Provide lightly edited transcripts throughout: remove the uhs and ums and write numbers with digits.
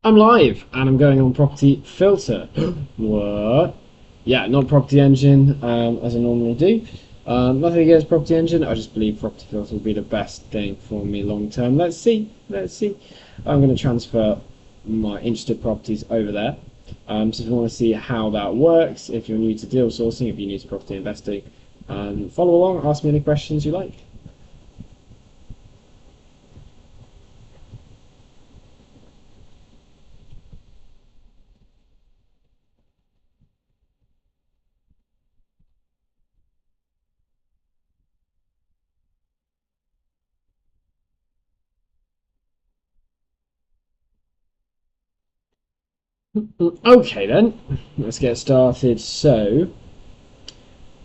I'm live and I'm going on property filter. What? Yeah, not property engine as I normally do. Nothing against property engine. I just believe property filter will be the best thing for me long term. Let's see. Let's see. I'm going to transfer my interested properties over there. So if you want to see how that works, if you're new to deal sourcing, if you're new to property investing, follow along. Ask me any questions you like. Okay then, let's get started. So,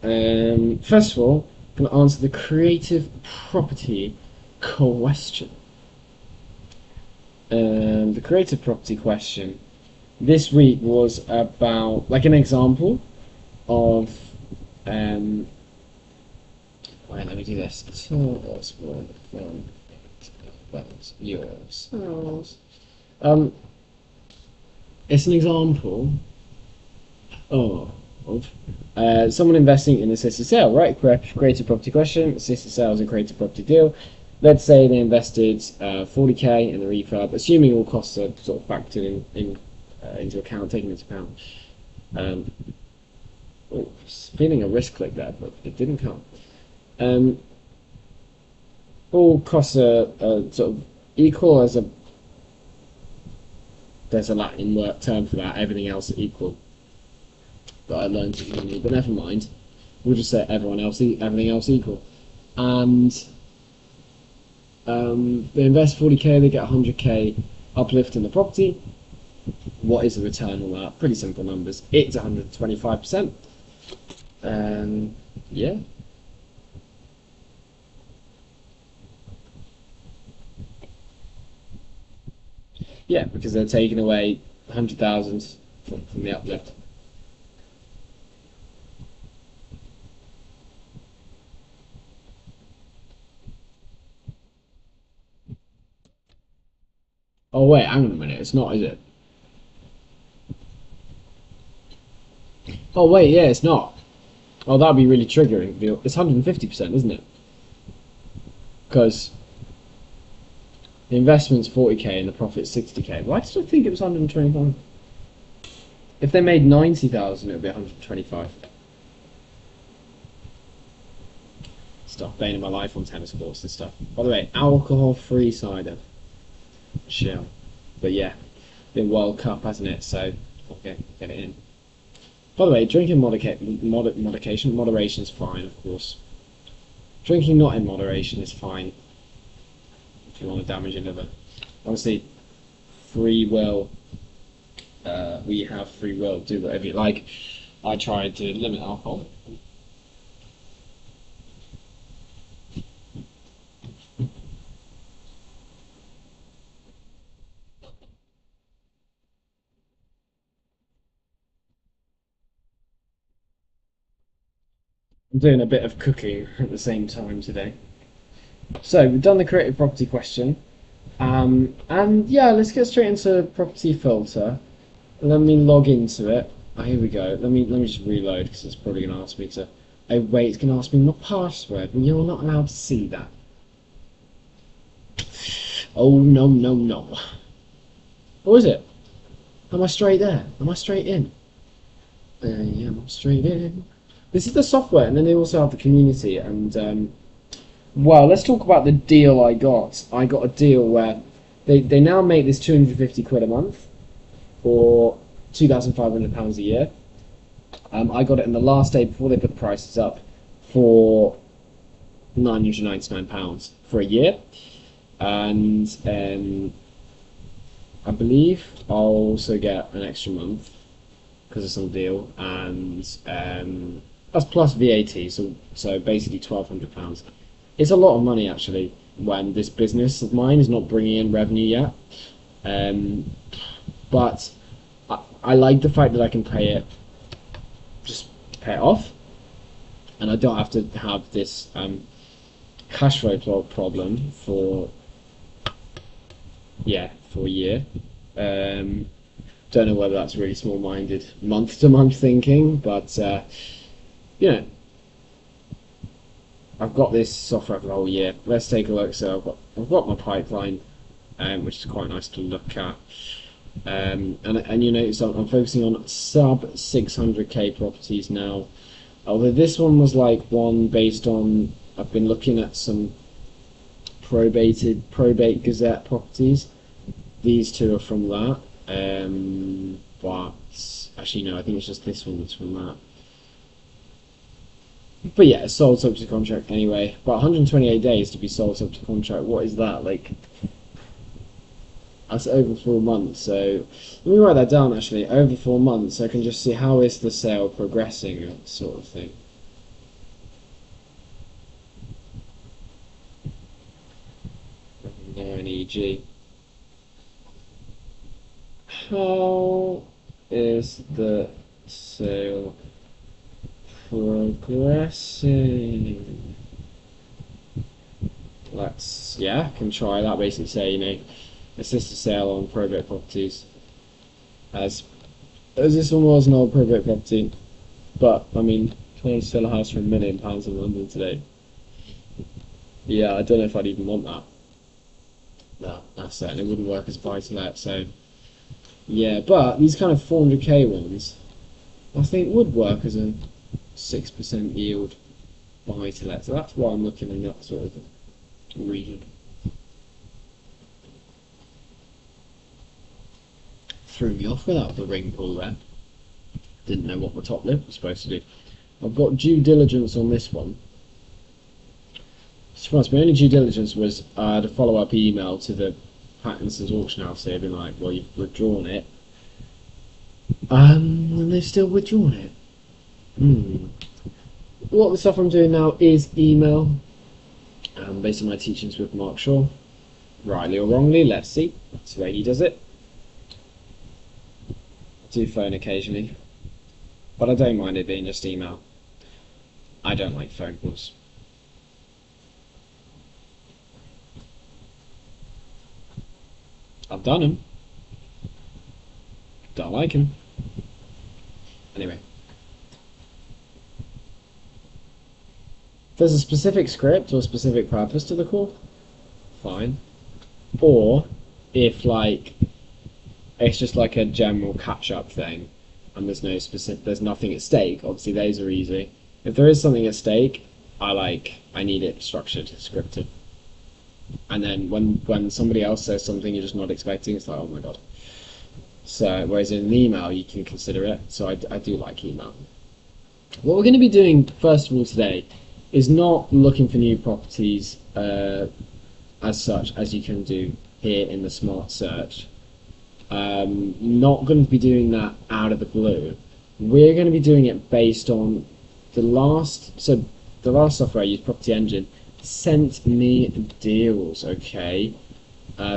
first of all, I'm going to answer the creative property question. The creative property question this week was about, like, an example of, wait, let me do this. Tell us what about yourselves. Um, it's an example of someone investing in assisted sale, right? Creative property question, assisted sales and creative property deal. Let's say they invested 40k in the refurb, assuming all costs are sort of factored into account, taken into account. Oh, feeling a risk click there, but it didn't come. All costs are sort of equal as a there's a Latin word term for that. Everything else is equal that I learned at uni, but never mind. We'll just say everything else equal. And they invest 40k, they get 100k uplift in the property. What is the return on that? Pretty simple numbers. It's 125%. Yeah. Yeah, because they're taking away 100,000 from the uplift. Oh wait, hang on a minute. It's not, is it? Oh wait, yeah, it's not. Oh, that'd be really triggering. It's 150%, isn't it? Because the investment's 40k and the profit's 60k. Why did I think it was 125? If they made 90,000, it would be 125. Stuff, bane of my life on tennis courts and stuff. By the way, alcohol-free cider. Chill. But yeah, been World Cup, hasn't it? So, okay, get it in. By the way, drinking moderation is fine, of course. Drinking not in moderation is fine if you want to damage your liver. Obviously, free will. We have free will. Do whatever you like. I try to limit alcohol. I'm doing a bit of cooking at the same time today. So we've done the creative property question. And yeah, let's get straight into property filter. Let me log into it. Oh, here we go. Let me just reload because it's probably going to ask me to. Oh wait, it's going to ask me my password, and you're not allowed to see that. Oh no no no. What is it? Am I straight there? Am I straight in? Yeah, I'm straight in. This is the software, and then they also have the community. And well, let's talk about the deal I got. I got a deal where they now make this 250 quid a month or £2,500 a year. I got it in the last day before they put the prices up for £999 for a year, and I believe I'll also get an extra month because it's on deal, and that's plus VAT, so basically £1,200. It's a lot of money actually when this business of mine is not bringing in revenue yet. But I like the fact that I can just pay it off, and I don't have to have this cash flow problem for a year. Don't know whether that's really small-minded month-to-month thinking, but you know, I've got this software for the whole year. Let's take a look. So I've got my pipeline, which is quite nice to look at. And you notice I'm focusing on sub 600k properties now. Although this one was like one based on, I've been looking at some probate gazette properties. These two are from that. But actually no, I think it's just this one that's from that. But yeah, it's sold subject to contract anyway. But 128 days to be sold subject to contract. What is that? Like, that's over 4 months. So let me write that down actually. Over 4 months, I can just see how is the sale progressing, sort of thing. There an EG. How is the sale progressing? Yeah, can try that. Basically say, you know, assist a sale on probate properties. As this one was an old probate property, but I mean, trying to sell a house for £1 million in London today. Yeah, I don't know if I'd even want that. No, that certainly wouldn't work as buy-to-let. So yeah, but these kind of 400k ones, I think would work as a 6% yield buy-to-let. So that's why I'm looking in that sort of region. Threw me off without the ring pull there. Didn't know what the top lip was supposed to do. I've got due diligence on this one. Surprised me. Only due diligence was the follow-up email to the Pattinson's auction house here, being like, well, you've withdrawn it. And they've still withdrawn it. A lot of the stuff I'm doing now is email, based on my teachings with Mark Shaw. Rightly or wrongly, let's see. That's the way he does it. I do phone occasionally, but I don't mind it being just email. I don't like phone calls. I've done them. Don't like him. Anyway. If there's a specific script or a specific purpose to the call, fine. Or if like it's just like a general catch-up thing and there's nothing at stake, obviously those are easy. If there is something at stake, I need it structured, scripted. And then when somebody else says something you're just not expecting, it's like, oh my god. So whereas in an email you can consider it. So I do like email. What we're going to be doing first of all today is not looking for new properties as such as you can do here in the smart search. Not going to be doing that out of the blue. We're going to be doing it based on the last software I used, Property Engine, sent me deals, okay,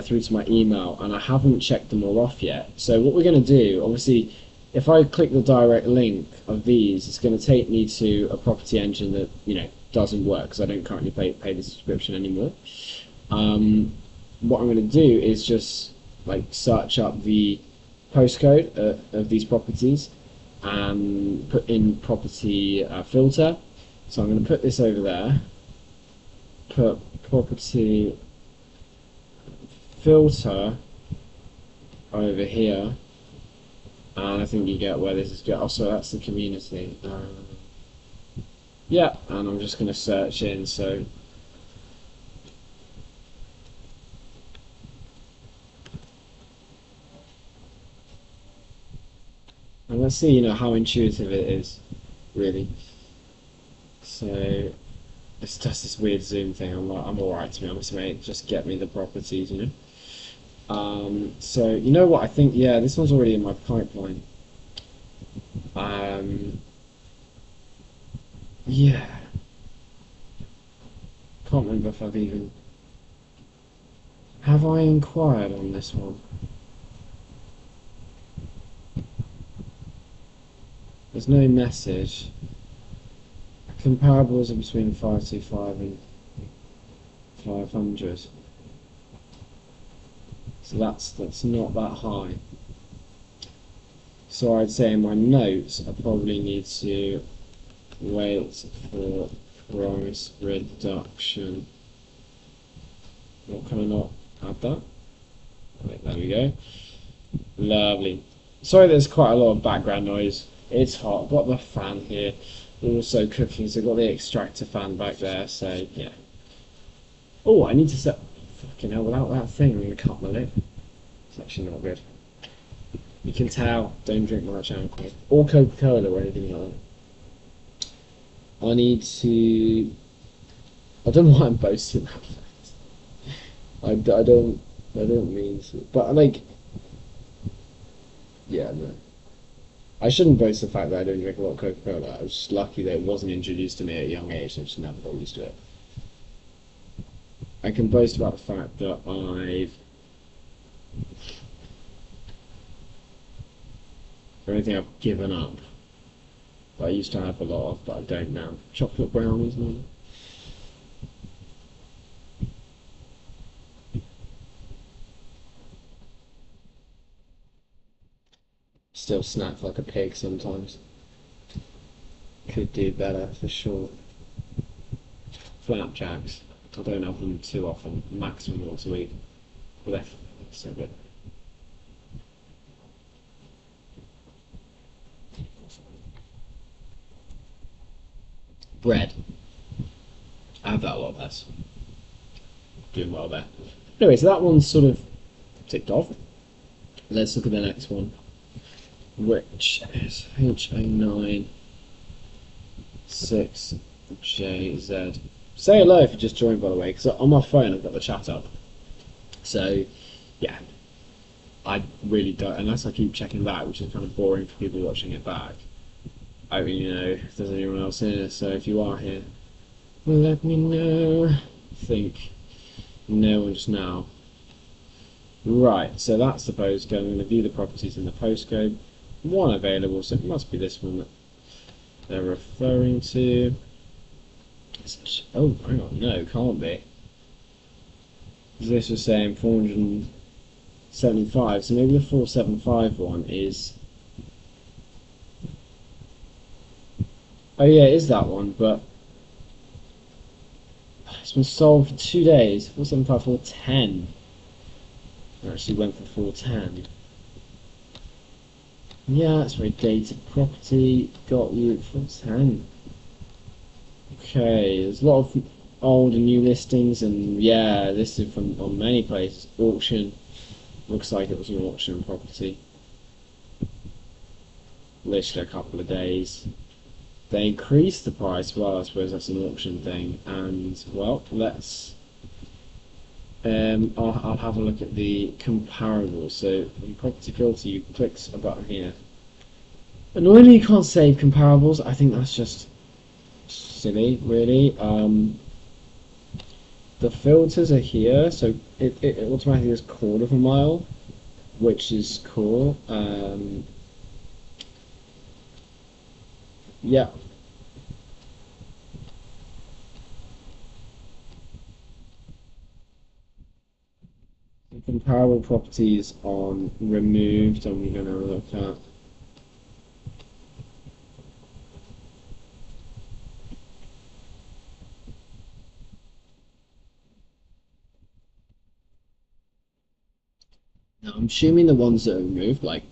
through to my email, and I haven't checked them all off yet. So what we're going to do, obviously, if I click the direct link of these, it's going to take me to a Property Engine that, you know, doesn't work because I don't currently pay the subscription anymore. What I'm going to do is just like search up the postcode of these properties and put in property filter. So I'm going to put this over there, put property filter over here, and I think you get where this is going. Also, that's the community. Yeah, and I'm just going to search in. So and let's see, you know, how intuitive it is, really. So it's just this weird zoom thing. I'm alright, to be honest, mate. Just get me the properties, you know. So you know what? I think, yeah, this one's already in my pipeline. Yeah. Can't remember if have I inquired on this one? There's no message. Comparables are between 525 and 500. So that's not that high. So I'd say in my notes I probably need to wait for price reduction. What can I not add that? Right, there we go. Lovely. Sorry there's quite a lot of background noise. It's hot. I've got the fan here. Also cooking, so I've got the extractor fan back there, so yeah. Oh, I need to set... Fucking hell, without that thing I'm going to cut my lip. It's actually not good. You can tell, don't drink much alcohol. Or Coca-Cola or anything like that. I need to... I don't know why I'm boasting that fact. I don't mean to. But like... Yeah, no. I shouldn't boast the fact that I don't drink a lot of Coca-Cola. I was just lucky that it wasn't introduced to me at a young age, so I just never got used to it. I can boast about the fact that I've... I don't think I've given up. But I used to have a lot of, but I don't now. Chocolate brownies and all. Still snack like a pig sometimes. Could do better for sure. Flapjacks. I don't have them too often. Maximum once a week. But they're so good. Bread. I have that a lot less. Doing well there. Anyway, so that one's sort of ticked off. Let's look at the next one, which is HA9 6JZ. Say hello if you just joined, by the way, because on my phone I've got the chat up. So, yeah, I really don't, unless I keep checking back, which is kind of boring for people watching it back. I don't really know if there's anyone else here, so if you are here, let me know. I think no one just now. Right, so that's the postcode. I'm going to view the properties in the postcode. One available, so it must be this one that they're referring to. Oh, hang on, no, it can't be. This was saying 475, so maybe the 475 one is... Oh yeah, it is that one, but it's been sold for 2 days. 475, 410. I actually went for 410. Yeah, that's very dated property. Got you at 410. Okay, there's a lot of old and new listings, and yeah, listed from on many places. Auction. Looks like it was an auction property. Listed a couple of days. They increased the price. Well, I suppose that's an auction thing. And well, let's. I'll have a look at the comparables. So in property filter, you click a button here. Annoyingly, you can't save comparables. I think that's just silly, really. The filters are here, so it automatically is 1/4 mile, which is cool. Yeah. The comparable properties on removed, I'm going to look at. Now, I'm assuming the ones that are removed, like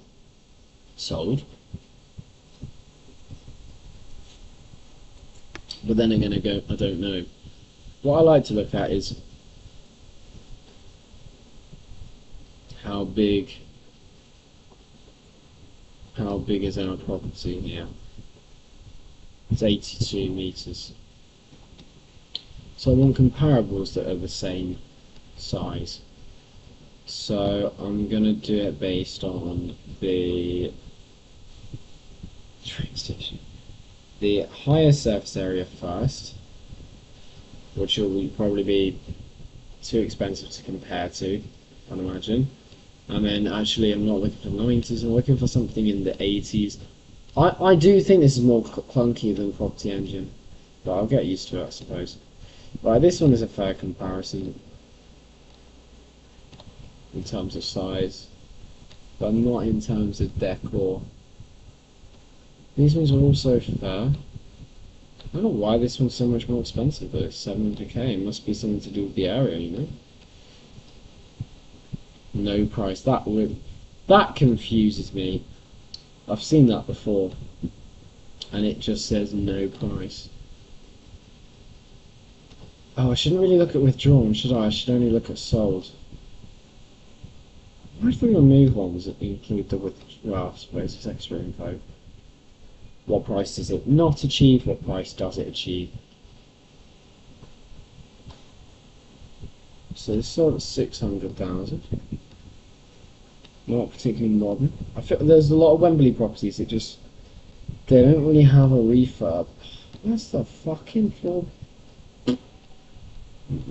sold. But then again, I don't know. What I like to look at is how big is our property here. It's 82 meters. So I want comparables that are the same size. So I'm going to do it based on the train station. The highest surface area first, which will probably be too expensive to compare to, I'd imagine. And then actually I'm not looking for 90s, I'm looking for something in the 80s. I do think this is more clunky than Property Engine, but I'll get used to it, I suppose. Right, this one is a fair comparison. in terms of size, but not in terms of decor. These ones are also fair. I don't know why this one's so much more expensive though. 700k. It must be something to do with the area, you know. No price. That confuses me. I've seen that before, and it just says no price. Oh, I shouldn't really look at withdrawn, should I? I should only look at sold. Why do we remove ones that include the well, I suppose it's extra info. What price does it not achieve? What price does it achieve? So this sold at 600,000. Not particularly modern. I feel there's a lot of Wembley properties that just they don't really have a refurb. Where's the fucking floor?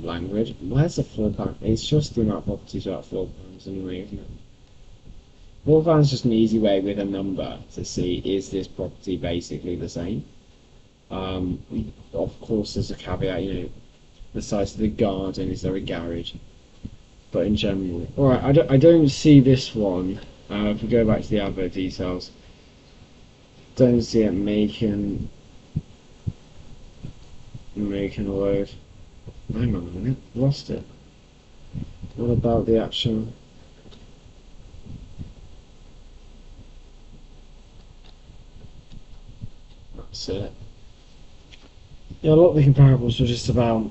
Language. Where's the floor plan? It's just the amount of properties without floor plans anyway, isn't it? Floor plan is just an easy way with a number to see is this property basically the same. Of course, there's a caveat, you know, the size of the garden, is there a garage? But in general, all right. I don't see this one. If we go back to the advert details, don't see it making a load. Hang on a minute, lost it. What about the actual? That's it. Yeah, a lot of the comparables were just about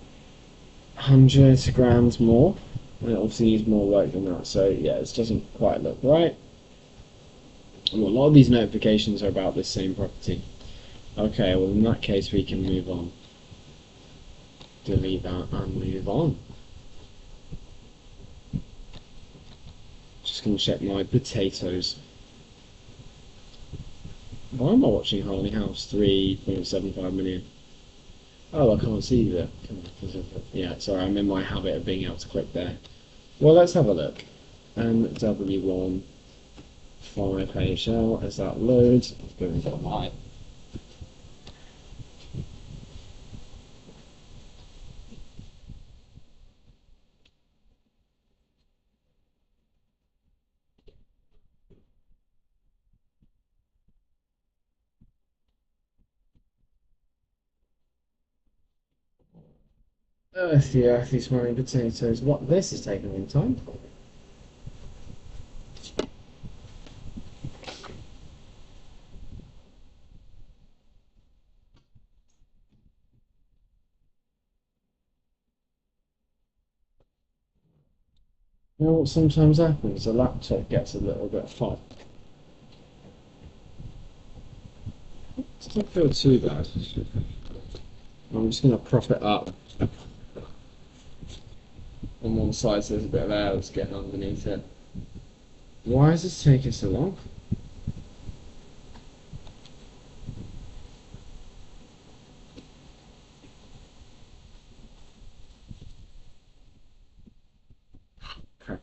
hundreds of grams more. And it obviously needs more work than that, so yeah, this doesn't quite look right. Well, a lot of these notifications are about this same property. Okay, well in that case we can move on. Delete that and move on. Just gonna check my potatoes. Why am I watching Harley House? 3.75 million. Oh, I can't see that. Yeah, sorry, I'm in my habit of being able to click there. Well, let's have a look. W1 5HL as that loads. Let's go into my. Earthy smelling potatoes. What? This is taking a long time. You know what sometimes happens? The laptop gets a little bit hot. It doesn't feel too bad. I'm just going to prop it up on one side so there's a bit of air that's getting underneath it. Why is this taking so long? Okay.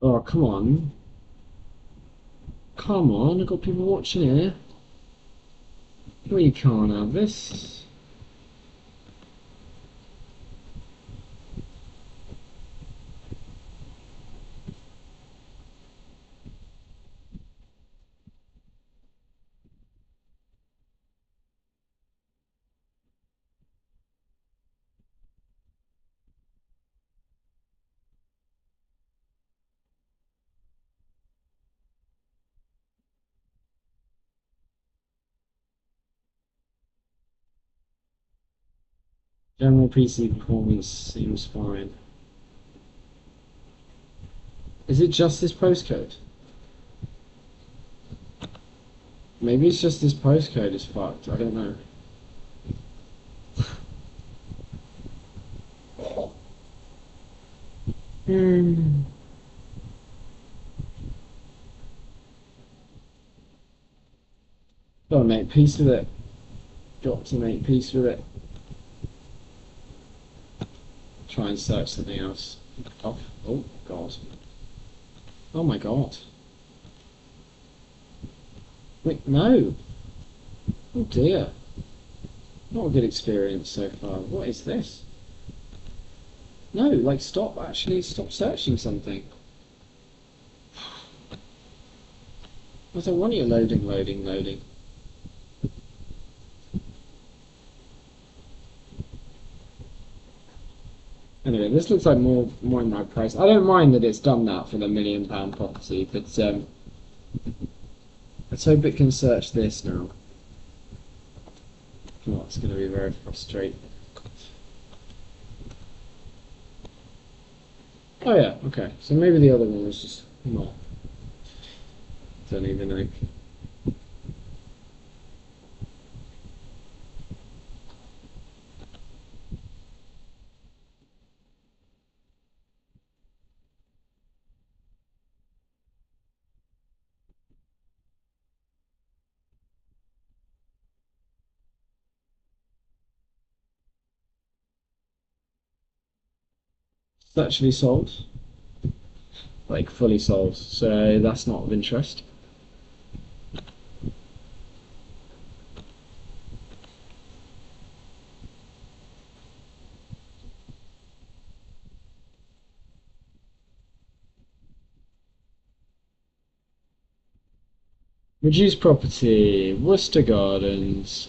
Oh, come on. Come on, I've got people watching here. We can't have this. General PC performance seems fine. Is it just this postcode? Maybe it's just this postcode is fucked, I don't know. Gotta make peace with it. Got to make peace with it. Try and search something else. Oh, oh god. Oh my god. Wait, no! Oh dear. Not a good experience so far. What is this? No, like stop, actually stop searching something. I don't want you loading, loading, loading. Anyway, this looks like more in my price. I don't mind that it's done that for the £1 million property, but let's hope it can search this now. Oh, it's going to be very frustrating. Oh yeah, okay. So maybe the other one was just not. Don't even know. 'It's actually sold, like fully sold. So that's not of interest. Reduced property, Worcester Gardens.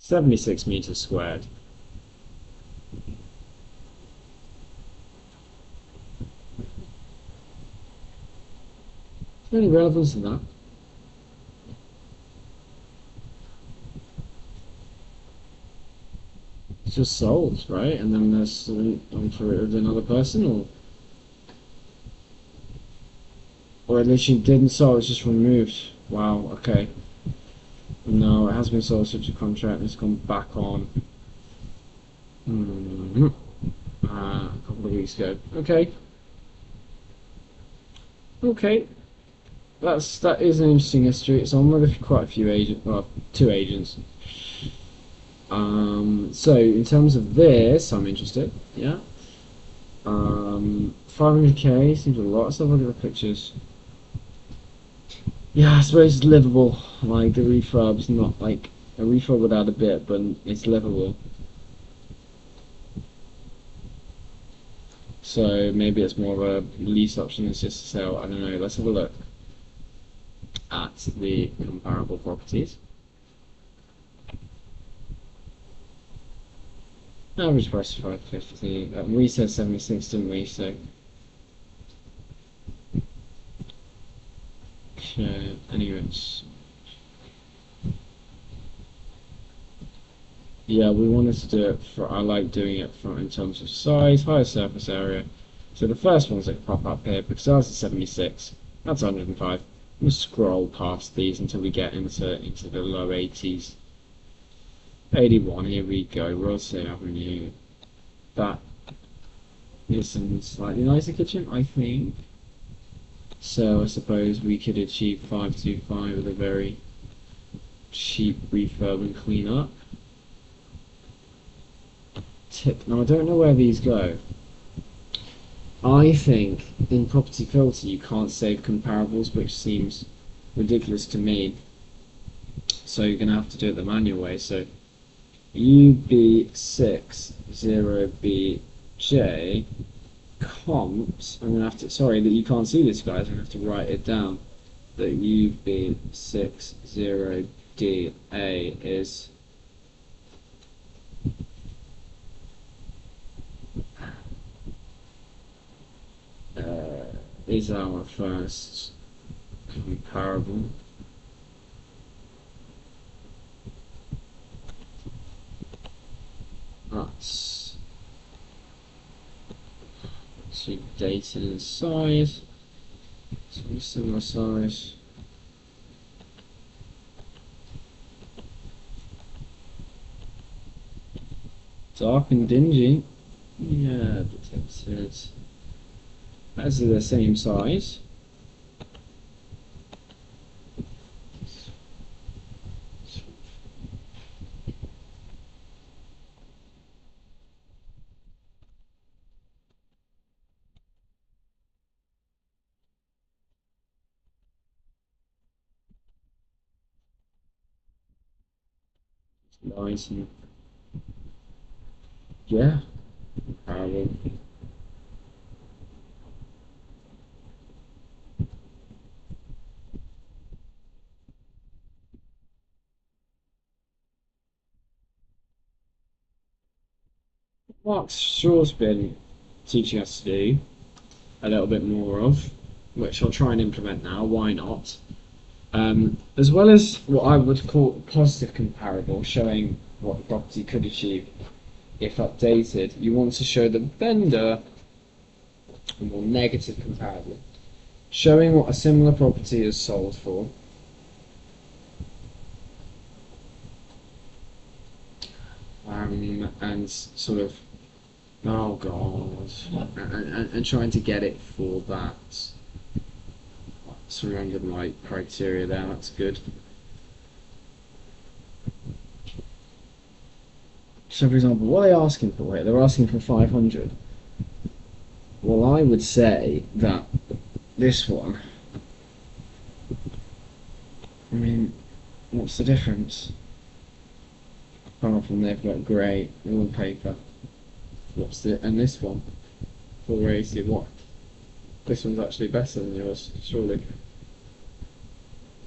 £76 squared. Is there any relevance in that? It's just sold, right? And then there's on for it with another person, or at least she didn't sell. It's just removed. Wow. Okay. No, it has been sold subject to contract. And it's gone back on. A couple of weeks ago. Okay. Okay. That is an interesting history. It's on with quite a few agents. Well, 2 agents. So in terms of this, I'm interested. Yeah. 500k seems a lot of stuff. Look at the pictures. Yeah, I suppose it's livable. Like the refurb's not like a refurb would add a bit, but it's livable. So maybe it's more of a lease option than just a sale. I don't know. Let's have a look at the comparable properties. Average price 550. We said 76, didn't we? So okay. Anyways, yeah, we wanted to do it for. I like doing it for in terms of size, higher surface area. So the first ones that pop up here, because ours is 76. That's 105. We'll scroll past these until we get into the low 80s. 81, here we go, Royal Avenue. That is a slightly nicer kitchen, I think. So I suppose we could achieve 525 with a very cheap refurb and clean up. Tip. Now I don't know where these go. I think in property filter you can't save comparables, which seems ridiculous to me. So you're going to have to do it the manual way. So UB60BJ comps. I'm gonna have to. Sorry that you can't see this, guys. I'm gonna have to write it down. That UB60DA is our first comparable. dated in size, sort of similar size. Dark and dingy. Yeah, detected. As are the same size. Nice and yeah, comparable. What Shaw's been teaching us to do a little bit more of, which I'll try and implement now. Why not? As well as what I would call positive comparable, showing what the property could achieve if updated, you want to show the vendor a more negative comparable, showing what a similar property is sold for, and sort of, oh god, and trying to get it for that. Surrounded my criteria there, that's good. So for example, what are they asking for here? They're asking for 500. Well, I would say that this one, I mean, what's the difference? Apart from they've got great wallpaper. What's the, and this one, 480, what? This one's actually better than yours, surely.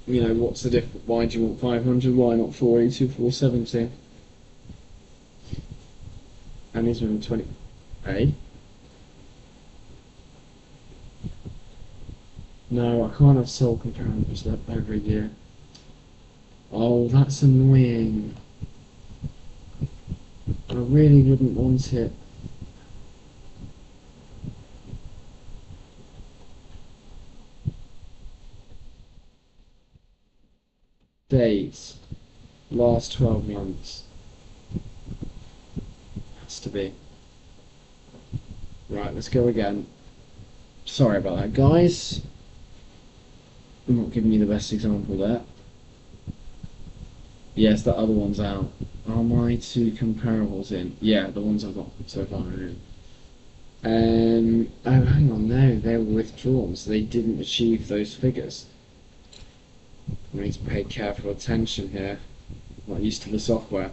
You know, what's the difference? Why do you want 500? Why not 480, 470? And these are in 20. No, I can't have sole comparables every year. Oh, that's annoying. I really wouldn't want it. Dates. Last 12 months. Has to be. Right, let's go again. Sorry about that, guys. I'm not giving you the best example there. Yes, that other one's out. Are my two comparables in? Yeah, the ones I've got so far are in. Oh, hang on, no, they were withdrawn, so they didn't achieve those figures. I need to pay careful attention here. I'm not used to the software.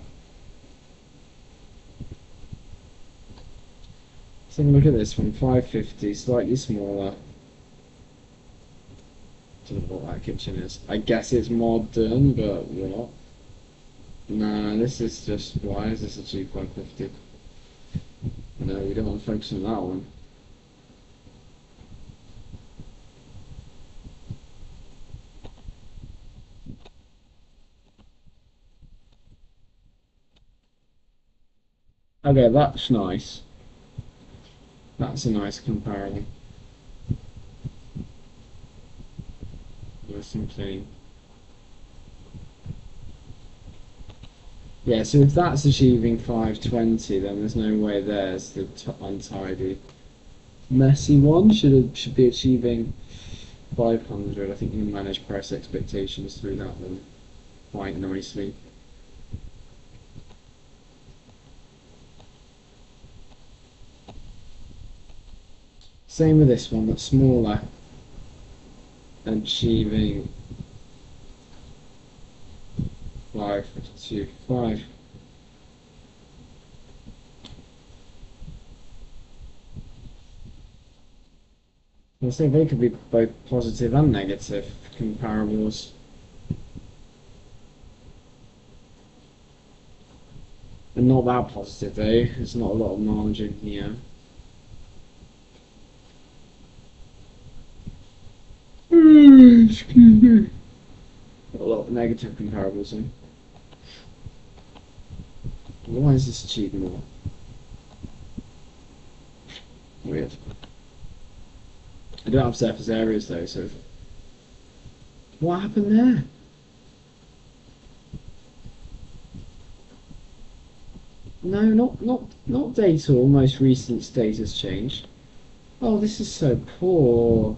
Let's have a look at this one, 550, slightly smaller. Don't know what that kitchen is. I guess it's modern, but what? Nah, this is just, why is this a cheap 550? No, we don't want to focus on that one. Okay, that's nice. That's a nice comparison. Nice and clean. Yeah, so if that's achieving 520, then there's no way there's the untidy. Messy one should be achieving 500. I think you can manage price expectations through that one quite nicely. Same with this one, that's smaller, achieving 525. I think they could be both positive and negative comparables. And not that positive though, there's not a lot of margin here. Excuse me. A lot of negative comparables in. Why is this achieving more? Weird. I don't have surface areas though, so what happened there? No, not data or most recent status change. Oh, this is so poor.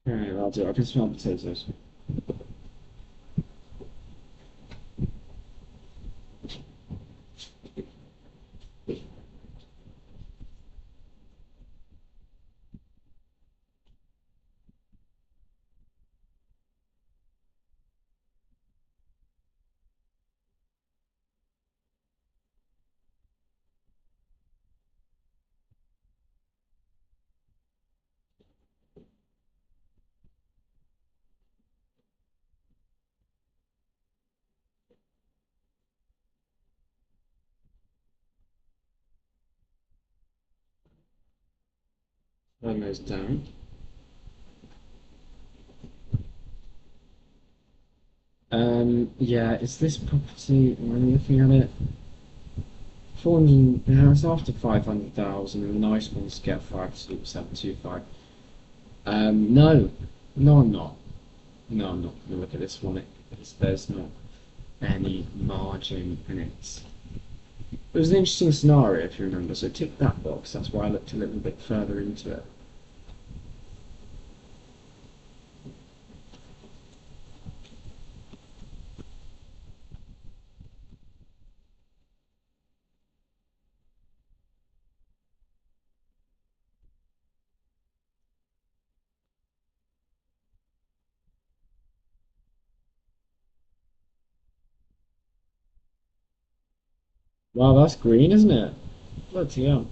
Alright, I'll do it. I can smell potatoes. Turn those down. Yeah, is this property, when looking at it, 400, yeah, it's after 500,000 and the nice ones get 52725. No, no I'm not. No, I'm not going to look at this one. There's not any margin in it. It was an interesting scenario if you remember, so tick that box, that's why I looked a little bit further into it. Wow, that's green, isn't it? Bloody hell.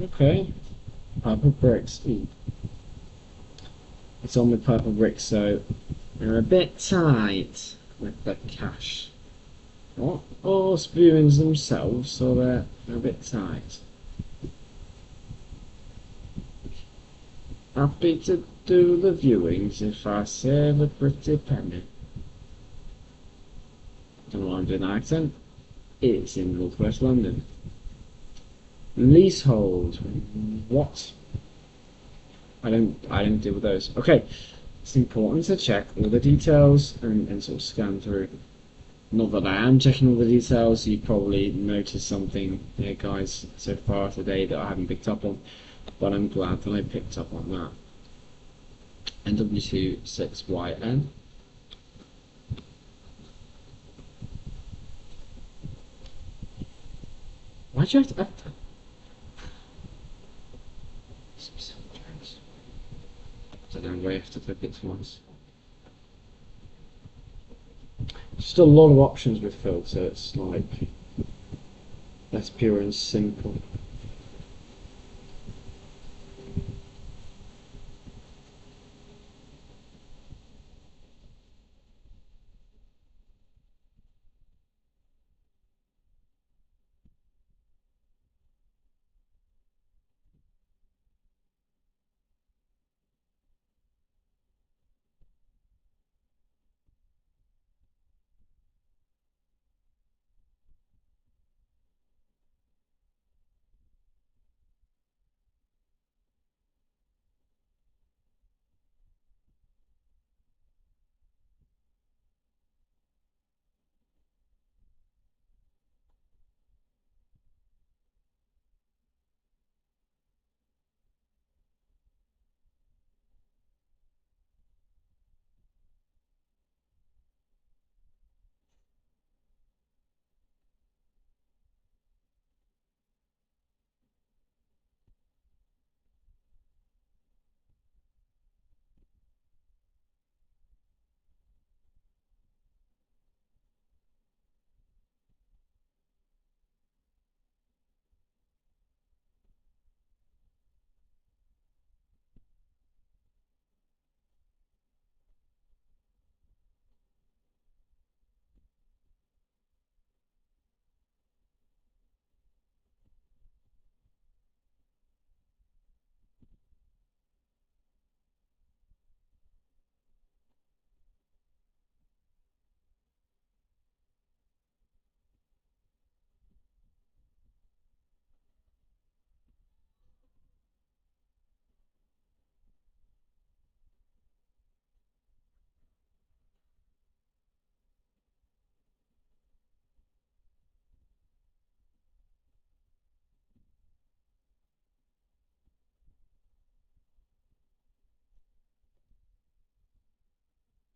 Okay. Purple bricks. Ooh. It's on with purple bricks, so we're a bit tight with the cash. What? Horse viewings themselves, so they're a bit tight. Happy to do the viewings if I save a pretty penny. Don't know why I'm doing that accent. It's in northwest London. Leasehold. What? I don't deal with those. Okay. It's important to check all the details and sort of scan through. Not that I am checking all the details, you probably noticed something here guys so far today that I haven't picked up on, but I'm glad that I picked up on that. NW26YN. Why'd you have to... I don't know why you have to click it once. Just a lot of options with filter, it's like less pure and simple.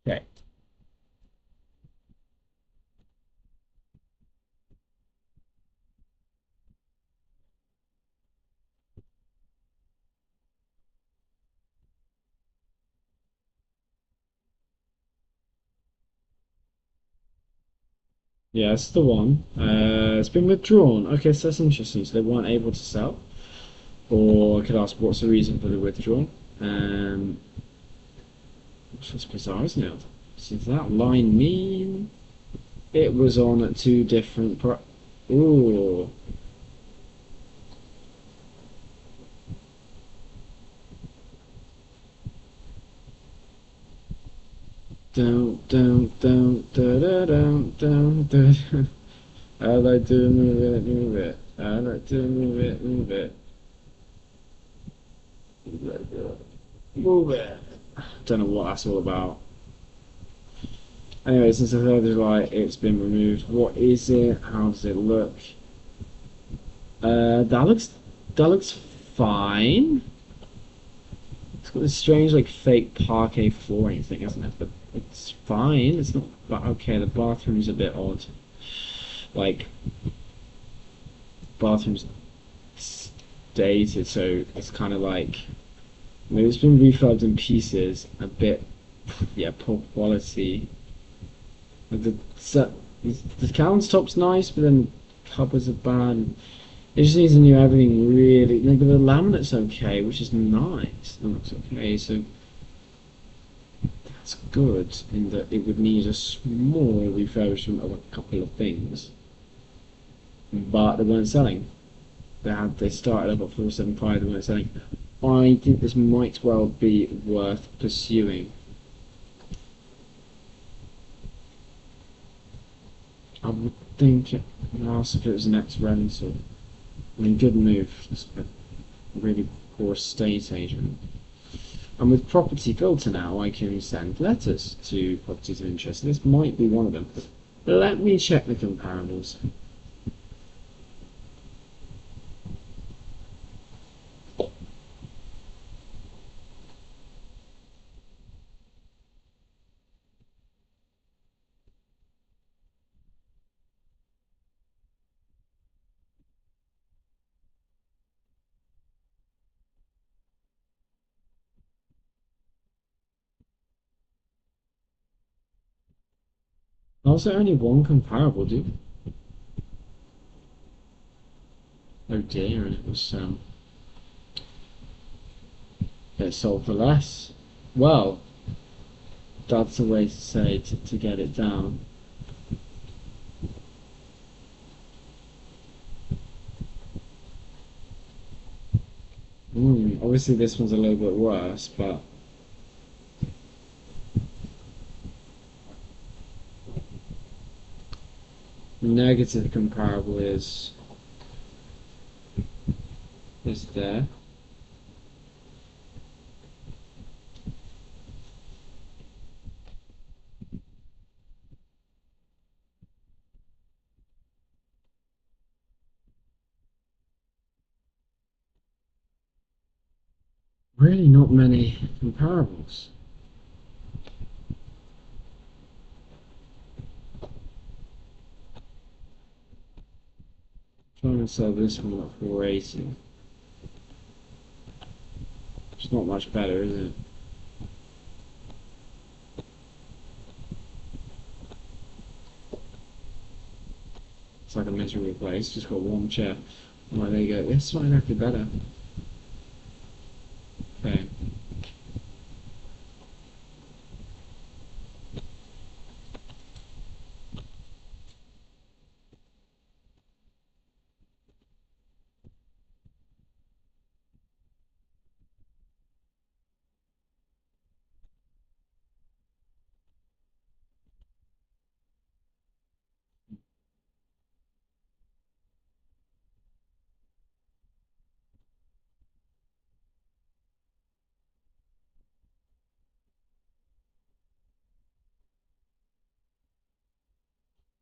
Okay. Yeah, that's the one. It's been withdrawn. Okay, so that's interesting. So they weren't able to sell. Or I could ask what's the reason for the withdrawal. Um, that's bizarre, isn't it? So does that line mean it was on at two different Ooh. Don't. I like to move it, move it. I like to move it, move it. Move it. Don't know what that's all about. Anyway, since the 3rd of July, it's been removed. What is it? How does it look? That looks fine. It's got this strange like fake parquet flooring thing, isn't it? But it's fine. It's not. But okay, the bathroom's a bit odd. Like bathroom's dated, so it's kind of like maybe it's been refurbed in pieces. A bit, yeah, poor quality. The the countertop's nice, but then cupboards are bad. It just needs to do everything really. Like the laminate's okay, which is nice. It looks okay, so that's good in that it would need a small refurbishment of a couple of things, but they weren't selling. They started up at 475. They weren't selling. I think this might well be worth pursuing. I would think it, last if it was an ex-rental. I mean, good move. Just a really poor estate agent. And with property filter now, I can send letters to properties of interest. This might be one of them. Let me check the comparables. Also, only one comparable, dude. Oh dear, and it sold for less. Well, that's a way to say to get it down. Obviously, this one's a little bit worse, but negative comparable is there. Really, not many comparables. Trying to sell this one at 480. It's not much better, is it? It's like a miserable place. Just got one chair. Well, there you go. This might have to be better. Okay.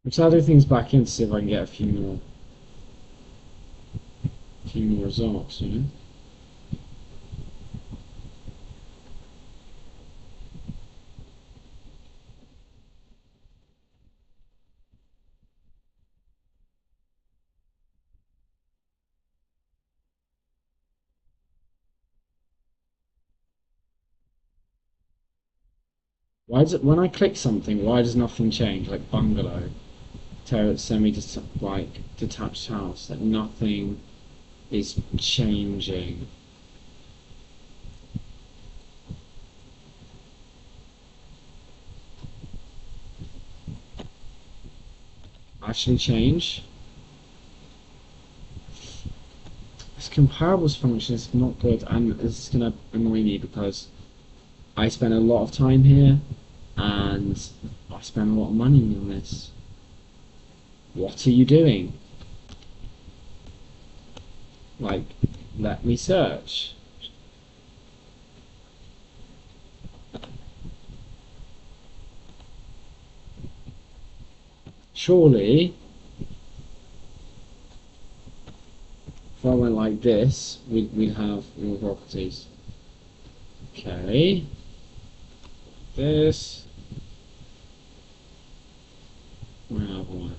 Let's add things back in to see if I can get a few more results, you know? Why does it, when I click something, why does nothing change? Like bungalow, terrace, like detached house, like nothing is changing. Actually change. This comparables function is not good, and this is gonna annoy me because I spend a lot of time here and I spend a lot of money on this. What are you doing? Like, let me search. Surely, if I went like this, we'd have more properties. Okay. This. Where have I?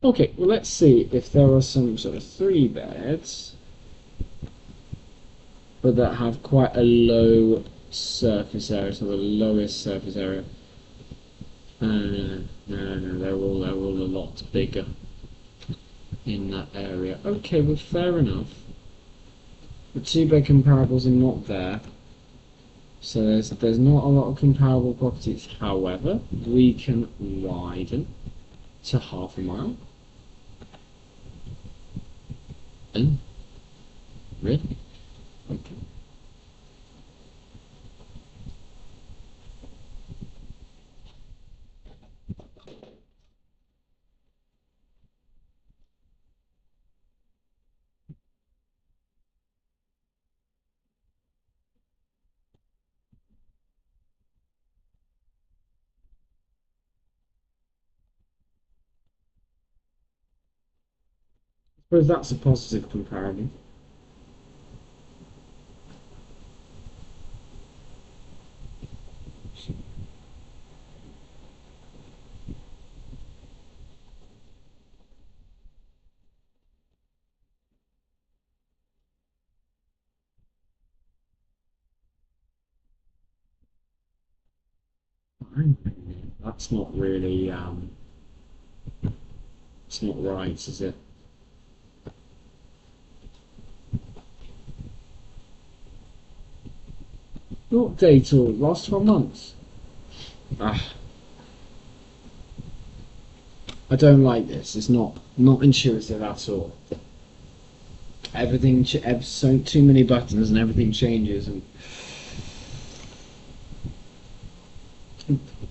Okay, well let's see if there are some sort of 3 beds, but that have quite a low surface area, so the lowest surface area. No, they're all a lot bigger in that area. Okay, well fair enough. The 2-bed comparables are not there, so there's not a lot of comparable properties. However, we can widen to half a mile. Oh, really? Okay. I suppose that's a positive comparable. That's not really, it's not right, is it? Not date all, last 12 months. Ah, I don't like this. It's not intuitive at all. Everything, so too many buttons and everything changes, and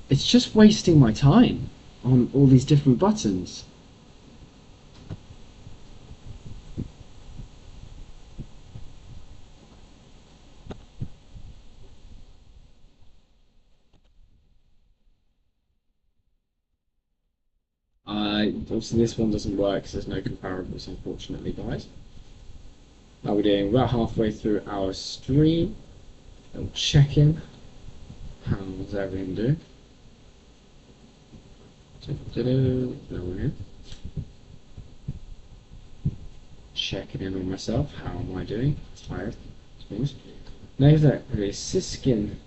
it's just wasting my time on all these different buttons. Obviously this one doesn't work because there's no comparables, unfortunately, guys. Now we're doing about halfway through our stream. I'll check in. How's everyone doing? No one here. Checking in on myself. How am I doing? Tired, to be honest. No, exactly. Siskin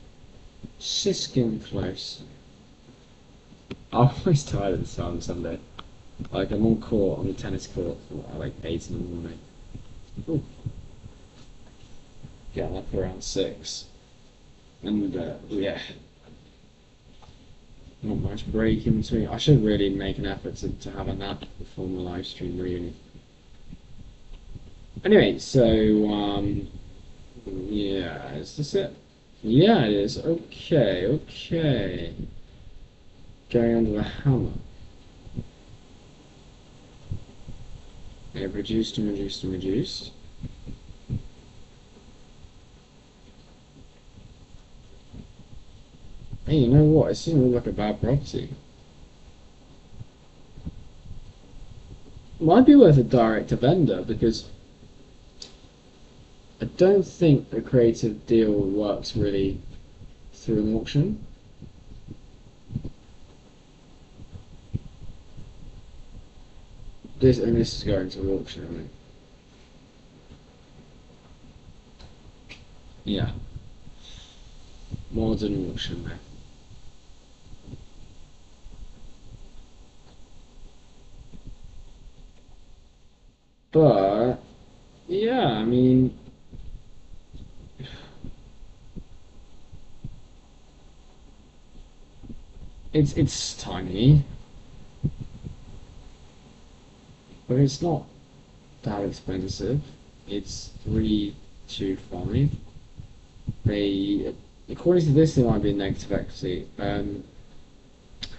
close. I'm always tired at this time on Sunday. Like I'm on court, on the tennis court for like 8 in the morning. Ooh. Getting up around 6. And yeah, not much break in between. I should really make an effort to have a nap before my live stream really. Anyway, so yeah, is this it? Yeah, it is. Okay, okay. Going under the hammer. Yeah, reduced and reduced and reduced. Hey, you know what? It doesn't look like a bad property. Might be worth a direct to vendor because I don't think a creative deal works really through an auction. this is going to auction, I think. Yeah, modern auction there. But yeah, I mean, it's tiny, but it's not that expensive. It's 325. They, according to this, they might be a negative equity.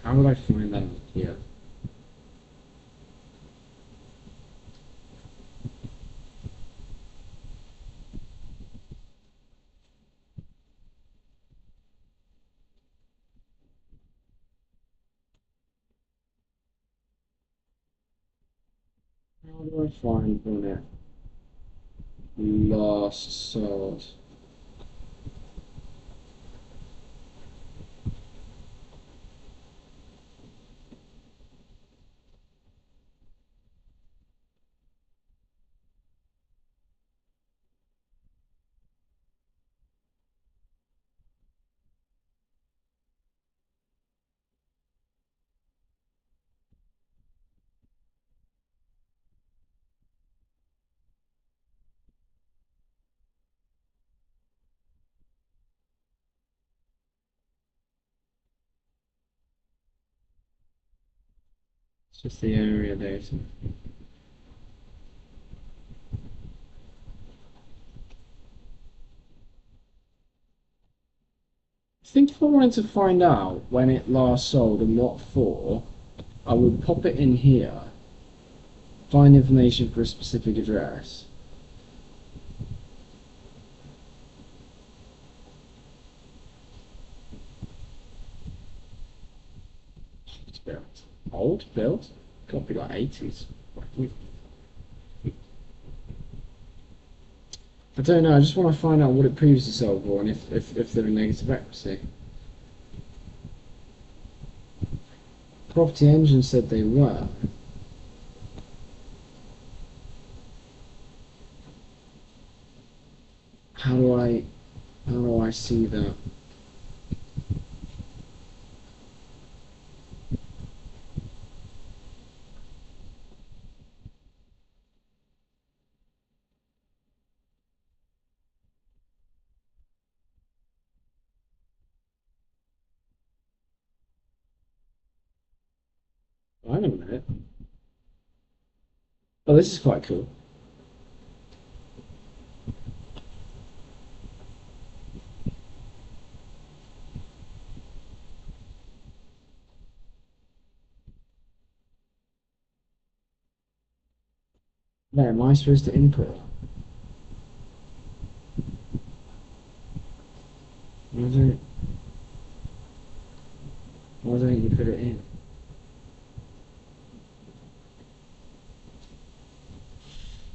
How would I find that out here? How do I find when it last sold? It's just the area data. I think if I wanted to find out when it last sold and what for, I would pop it in here, find information for a specific address. It's built. Old built? Got to be like 80s. I don't know, I just want to find out what it previously sold for and if they're a negative equity. Property Engine said they were. How do I see that? Hang on a minute. Oh, this is quite cool. Where am I supposed to input? Why don't you put it in?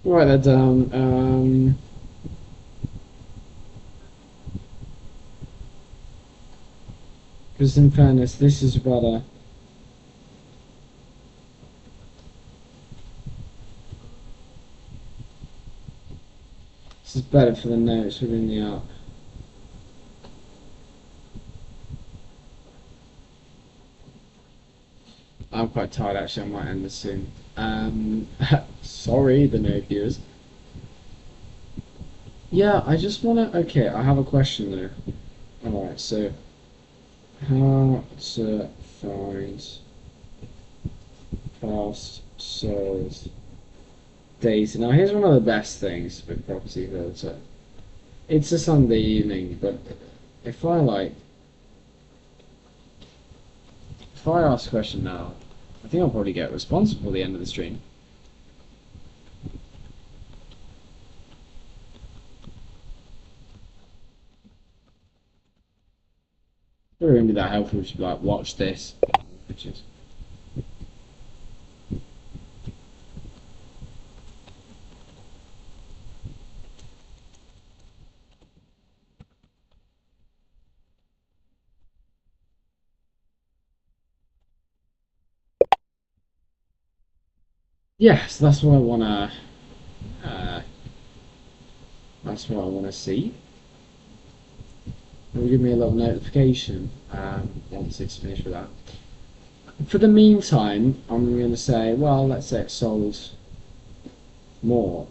Write that down. Because in fairness, this is better. This is better for the notes within the app. I'm quite tired actually, I might end this soon. Sorry, the no viewers. Yeah, I just wanna, okay, I have a question though. Alright, so, how to find fast sold data. Now here's one of the best things with Property Filter. It's a Sunday evening, but if I ask a question now, I think I'll probably get a response before the end of the stream. It wouldn't be that helpful if you'd be like, watch this. Pictures. yeah, so that's what I wanna. That's what I wanna see. It'll give me a little notification once it's finished with that. For the meantime, I'm going to say, well, let's say it sold more.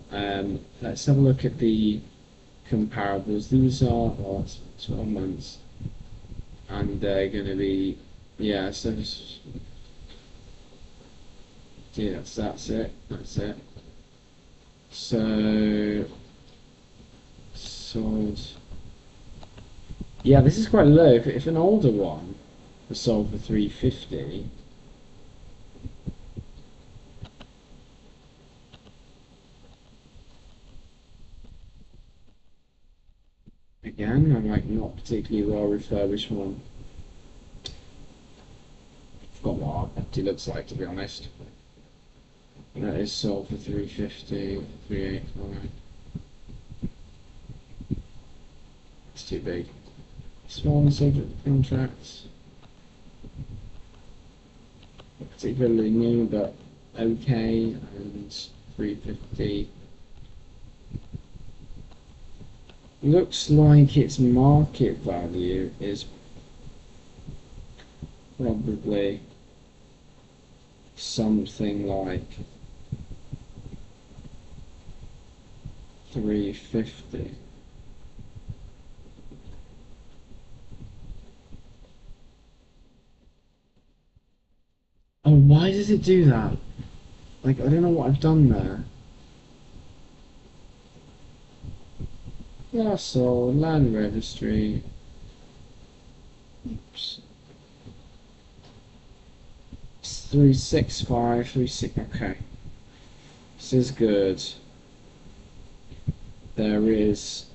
Let's have a look at the comparables. These are what, 12 months, and they're going to be, yeah. So yeah, that's it. That's it. So sold. Yeah, this is quite low. If an older one was sold for 350. Again, I'm like not particularly well refurbished one. Forgot what it empty looks like, to be honest. That is sold for 350, 385. It's too big. Small subject contracts. Not particularly new, but okay, and 350. Looks like its market value is probably something like 350. Oh, why does it do that? Like, I don't know what I've done there. Yeah, so land registry. Oops. 365, 36. Okay. This is good. There is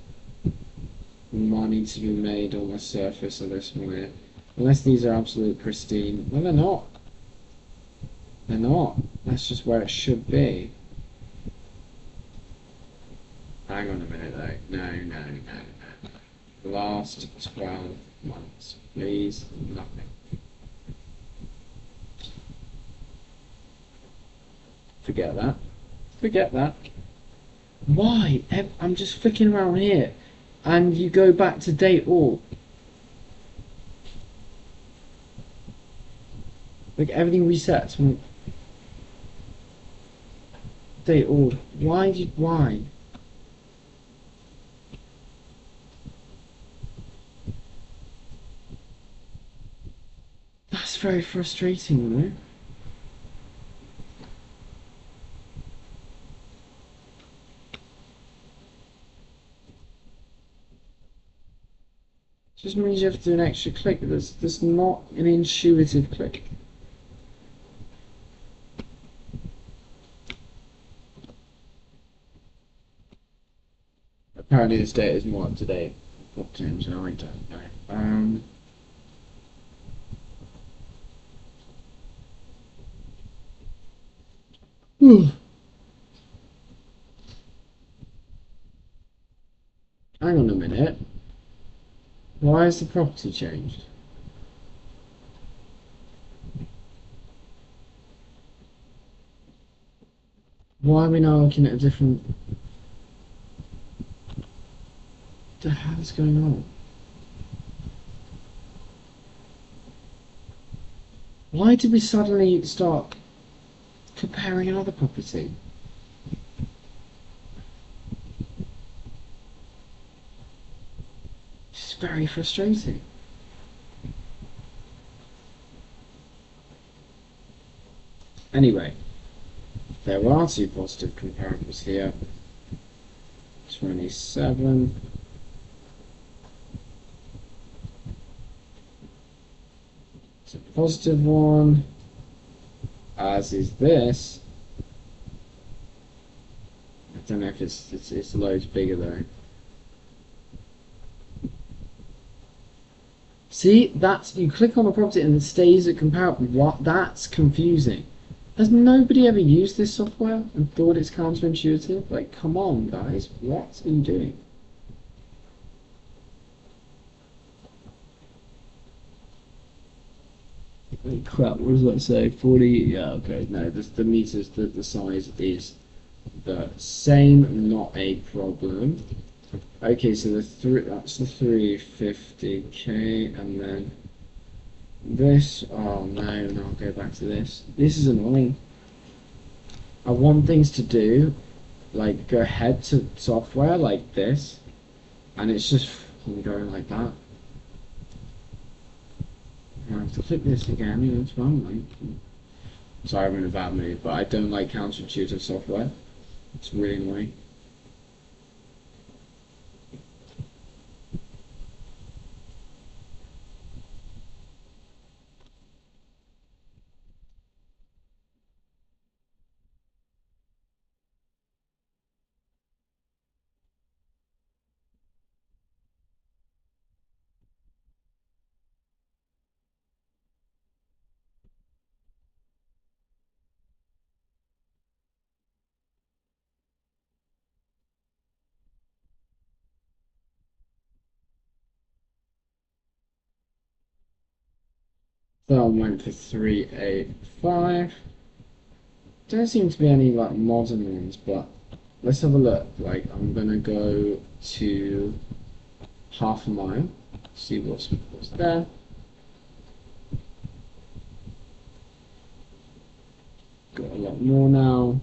money to be made on the surface of this one. Unless these are absolute pristine. Well, they're not. They're not. That's just where it should be. Hang on a minute though. No. Last 12 months. Please, nothing. Forget that. Forget that. Why? I'm just flicking around here. And you go back to date all. Like everything resets from date all. Why? That's very frustrating, you know? It just means you have to do an extra click. There's not an intuitive click. Apparently this data is more up to date. What changed? I don't know. Hang on a minute. Why has the property changed? Why are we now looking at a different... What the hell is going on? Why did we suddenly start comparing another property? It's very frustrating. Anyway, there are two positive comparables here. 27. It's a positive one, as is this. I don't know if it's loads bigger though. See, you click on the property and it stays at comparable. What? That's confusing. Has nobody ever used this software and thought it's counterintuitive? Like, come on, guys, what are you doing? Crap, what does that say? 40, yeah, okay, no, the meters, the size is the same, not a problem. Okay, so that's the 350k, and then this, oh no, and I'll go back to this. This is annoying. I want things to do, like go ahead to software like this, and it's just going like that. I have to click this again, you know, it's wrong, like. Sorry, I'm in a bad mood, but I don't like counterintuitive software. It's really annoying. That one went for 385. Don't seem to be any like modern ones, but let's have a look. Like I'm gonna go to half a mile, see what's there. Got a lot more now.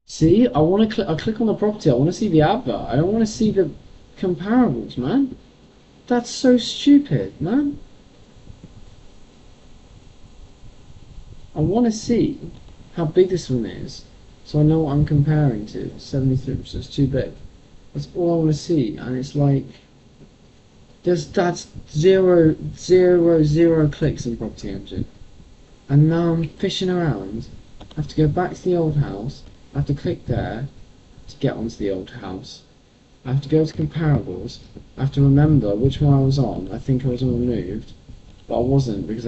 See, I want to click. I click on the property. I want to see the advert. I don't want to see the comparables, man. That's so stupid, man. I want to see how big this one is, so I know what I'm comparing to. 73, so it's too big. That's all I want to see, and it's like that's zero clicks in Property Engine, and now I'm fishing around. I have to go back to the old house. I have to click there to get onto the old house. I have to go to comparables. I have to remember which one I was on. I think I was on removed, but I wasn't because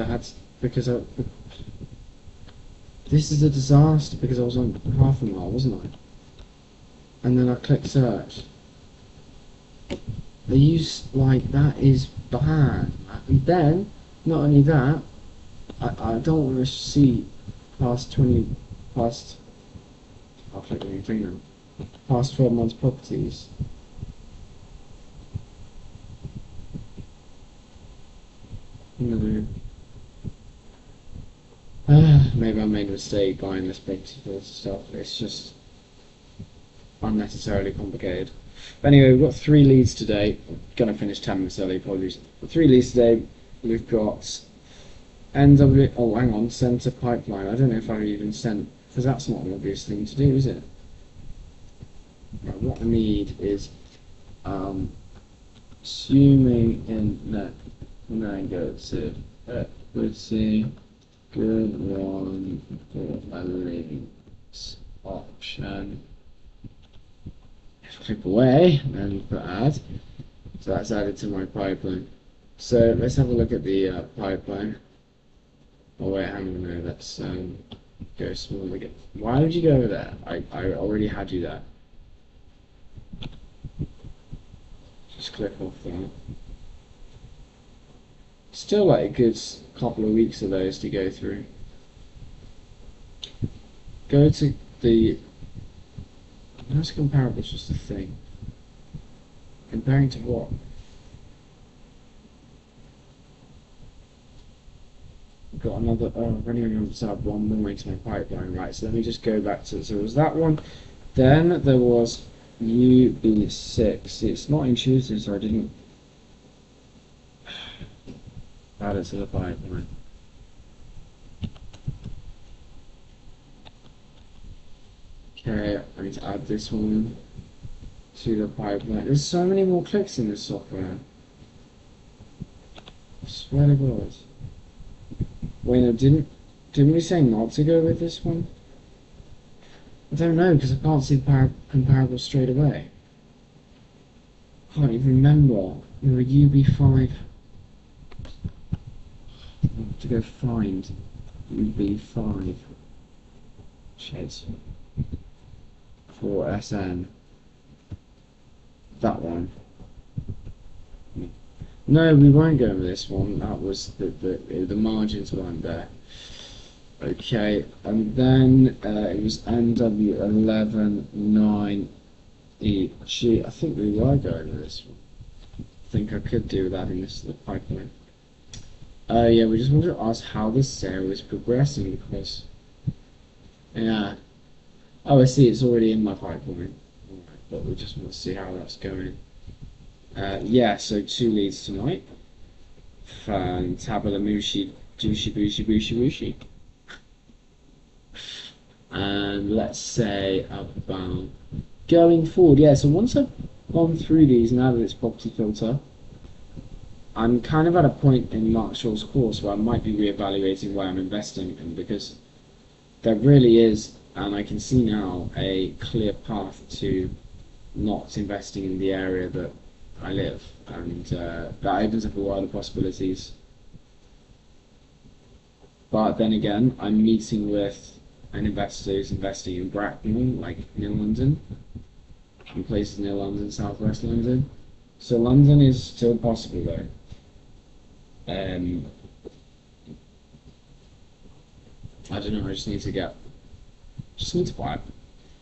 this is a disaster because I was on half a mile, wasn't I? And then I click search. The use like that is bad. And then, not only that, I don't want to see past 12 months properties. No. Maybe I made a mistake buying this property for this stuff. It's just unnecessarily complicated. But anyway, we've got 3 leads today. I'm gonna finish 10 minutes early, apologies. 3 leads today. We've got NW. Oh, hang on, centre pipeline. I don't know if I've even sent, because that's not an obvious thing to do, is it? Right, what I need is assuming in that when I go to equity, good one for a links option. Click away and put add. So that's added to my pipeline. So let's have a look at the pipeline. Oh wait, hang on, no, let's go small again. Why did you go over there? I already had you there. Just click off that. Still like a good couple of weeks of those to go through. Go to the. How's comparable just a thing? Comparing to what? Got another. Oh, I've only remembered to add one more into my pipeline, right? So let me just go back to. So it was that one. Then there was UB6. It's not intuitive, so I didn't add it to the pipeline. Okay, I need to add this one to the pipeline. There's so many more clicks in this software. I swear to God. Wait, no, didn't we say not to go with this one? I don't know, because I can't see the comparable straight away. I can't even remember. You're a UB5. To go find UB5. Shit. For SN. That one. No, we won't go with this one. That was the margins weren't there. Okay, and then it was NW119EG. I think we were going with this one. I think I could do that in this pipeline. Yeah, we just wanted to ask how this area is progressing because, yeah. Oh, I see. It's already in my pipeline. Alright, but we just want to see how that's going. Yeah, so 2 leads tonight. Fantabulamushi, douchey, booshy, booshy, booshy. And let's say about going forward. Yeah, so once I've gone through these, now that it's property filter, I'm kind of at a point in Mark Shaw's course where I might be reevaluating where I'm investing in, because there really is, and I can see now, a clear path to not investing in the area that I live, and that opens up a world of possibilities. But then again, I'm meeting with an investor who's investing in Bracknell, like near London, in places near London, southwest London. So London is still possible though. I don't know. I just need to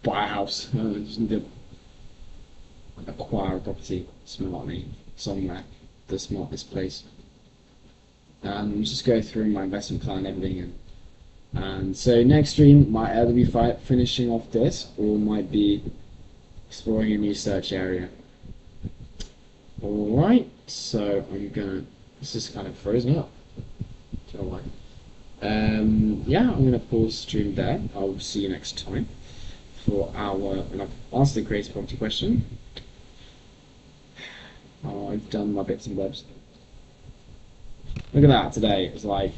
buy a house. I just need to acquire a property smartly somewhere, the smartest place. Just go through my investment plan and everything, and so next stream might either be finishing off this or might be exploring a new search area. Alright, so I'm gonna, this is kind of frozen up. Don't know why. Yeah, I'm gonna pause stream there. I'll see you next time for and I've answered the creative property question. Oh, I've done my bits and bobs. Look at that today. It's like,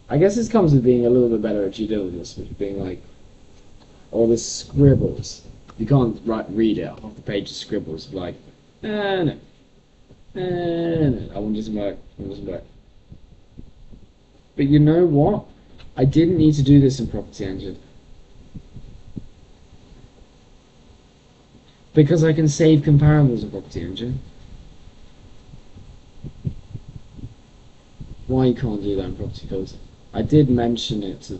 I guess this comes with being a little bit better at due diligence, which being like all the scribbles. You can't read it. Half the page is scribbles. Like, no. That one doesn't work. That doesn't work. But you know what? I didn't need to do this in Property Engine, because I can save comparables in Property Engine. Why you can't do that in Property Filter? I did mention it to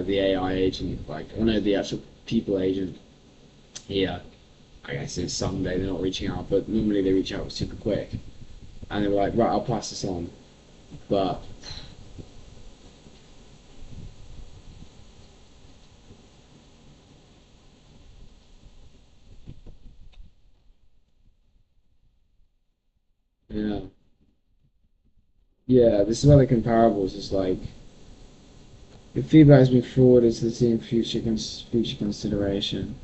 the AI agent, like, oh no, the actual people agent here. I guess it's Sunday, they're not reaching out, but normally they reach out super quick. And they were like, right, I'll pass this on. But yeah. Yeah, this is where the comparables is like, the feedback has been forwarded to the team for future consideration.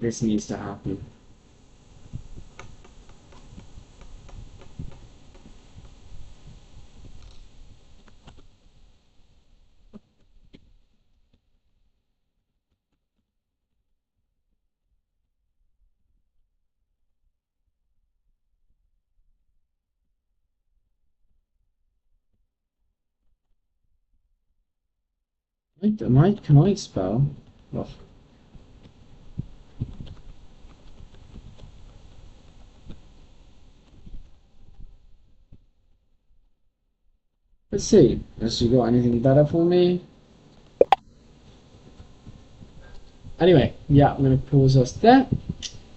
This needs to happen. Can I spell? Oh. Let's see. Has she got anything better for me? Anyway, yeah, I'm going to pause us there.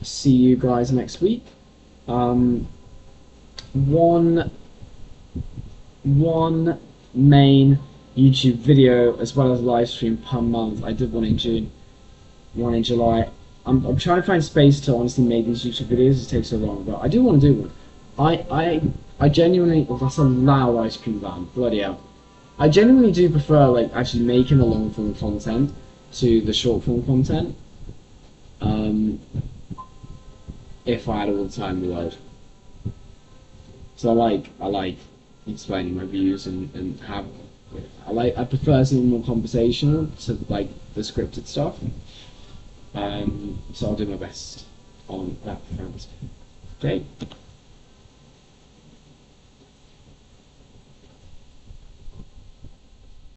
See you guys next week. One main YouTube video as well as live stream per month. I did one in June, one in July. I'm trying to find space to honestly make these YouTube videos. It takes so long, but I do want to do one. I genuinely, well, that's a loud ice cream van, bloody hell. I genuinely do prefer like actually making the long form content to the short form content. If I had all the time in the world. So I like explaining my views and have. I prefer something more conversational to like the scripted stuff. So I'll do my best on that front. Okay.